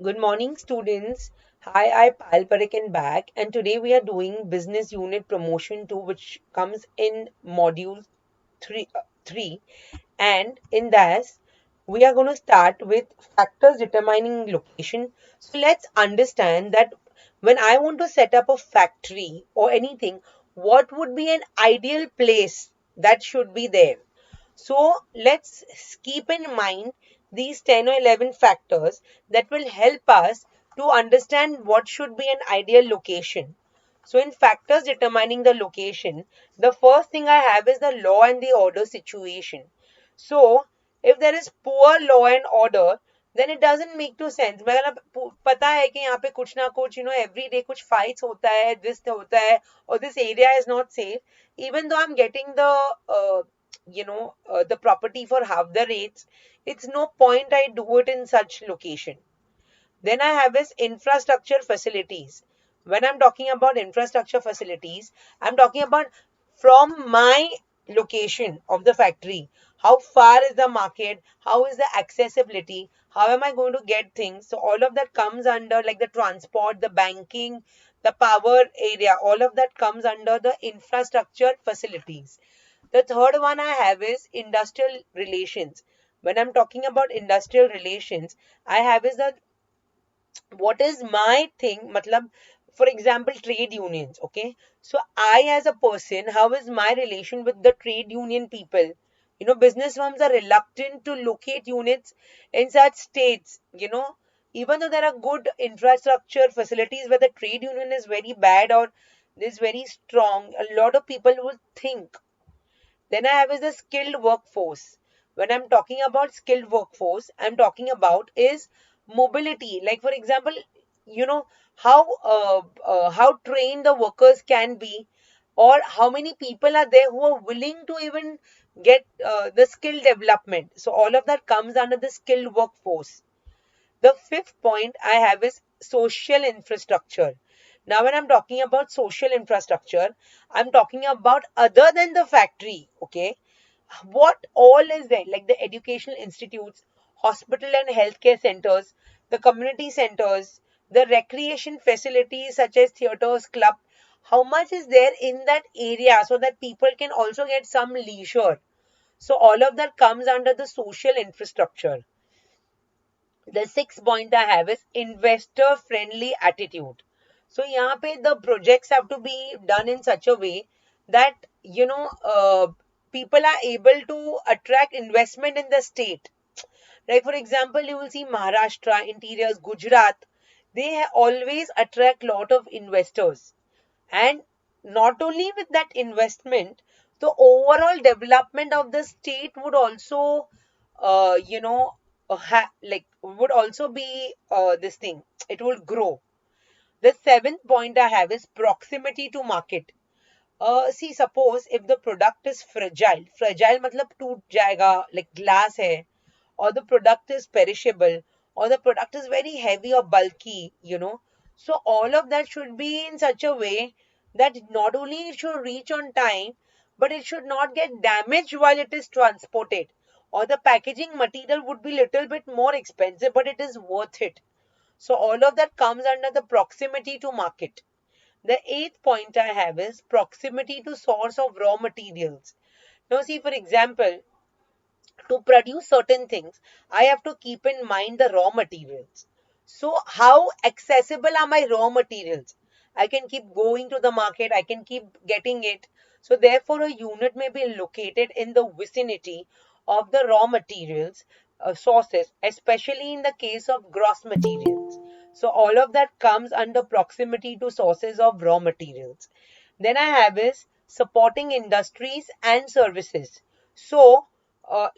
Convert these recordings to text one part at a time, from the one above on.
Good morning, students. Hi, I'm Pal Parakan back, and today we are doing Business Unit Promotion 2, which comes in Module 3. And in this, we are going to start with factors determining location. So let's understand that when I want to set up a factory or anything, what would be an ideal place that should be there? So let's keep in mind these 10 or 11 factors that will help us to understand what should be an ideal location. So in factors determining the location, the first thing I have is the law and the order situation. So if there is poor law and order, then it doesn't make to sense. मतलब पता है कि यहाँ पे कुछ ना कुछ every day कुछ fights होता है, this होता है, or this area is not safe. Even though I'm getting the property for half the rates, it's no point I do it in such location. Then I have is infrastructure facilities. When I'm talking about infrastructure facilities, I'm talking about from my location of the factory. How far is the market? How is the accessibility? How am I going to get things? So all of that comes under like the transport, the banking, the power area. All of that comes under the infrastructure facilities. The third one I have is industrial relations. When I'm talking about industrial relations, I have is the what is my thing matlab, for example, trade unions. Okay, so I as a person, how is my relation with the trade union people? Business firms are reluctant to locate units in such states, even though there are good infrastructure facilities where the trade union is very bad or is very strong, a lot of people will think. Then I have is the skilled workforce. When I'm talking about skilled workforce, I'm talking about is mobility. Like for example, you know how trained the workers can be, or how many people are there who are willing to even get the skill development. So all of that comes under the skilled workforce. The fifth point I have is social infrastructure. Now, when I'm talking about social infrastructure, I'm talking about other than the factory, okay? What all is there, like the educational institutes, hospital and healthcare centers, the community centers, the recreation facilities such as theaters, club. How much is there in that area so that people can also get some leisure? So all of that comes under the social infrastructure. The sixth point I have is investor friendly attitude. So यहाँ पे the projects have to be done in such a way that people are able to attract investment in the state. Like for example, you will see Maharashtra, interiors, Gujarat. They always attract lot of investors, and not only with that investment, the overall development of the state would also uh, you know like would also be this thing, it will grow. The seventh point I have is proximity to market. See, suppose if the product is fragile matlab toot jayega, like glass hai, or the product is perishable, or the product is very heavy or bulky. So all of that should be in such a way that not only it should reach on time, but it should not get damaged while it is transported. Or the packaging material would be little bit more expensive, but it is worth it. So all of that comes under the proximity to market. The eighth point I have is proximity to source of raw materials. Now, see, for example, to produce certain things, I have to keep in mind the raw materials. So, how accessible are my raw materials? I can keep going to the market, I can keep getting it. So, therefore, a unit may be located in the vicinity of the raw materials sources, especially in the case of gross materials. So, all of that comes under proximity to sources of raw materials. Then I have is supporting industries and services. So,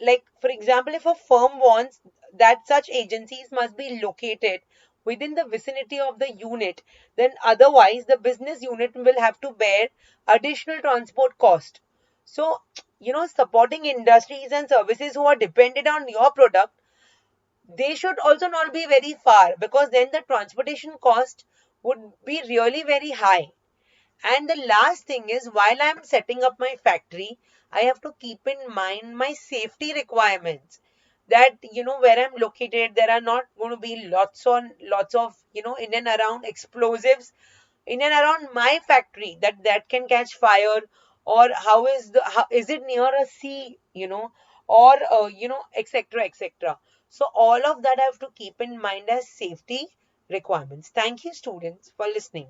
like for example, if a firm wants that such agencies must be located within the vicinity of the unit, then otherwise the business unit will have to bear additional transport cost. So, supporting industries and services who are dependent on your product, they should also not be very far, because then the transportation cost would be really very high. And the last thing is, while I'm setting up my factory, I have to keep in mind my safety requirements. that, where I'm located, there are not going to be lots of, in and around explosives in and around my factory that can catch fire, or how is it near a sea, or etc etc. So all of that I have to keep in mind as safety requirements. Thank you, students, for listening.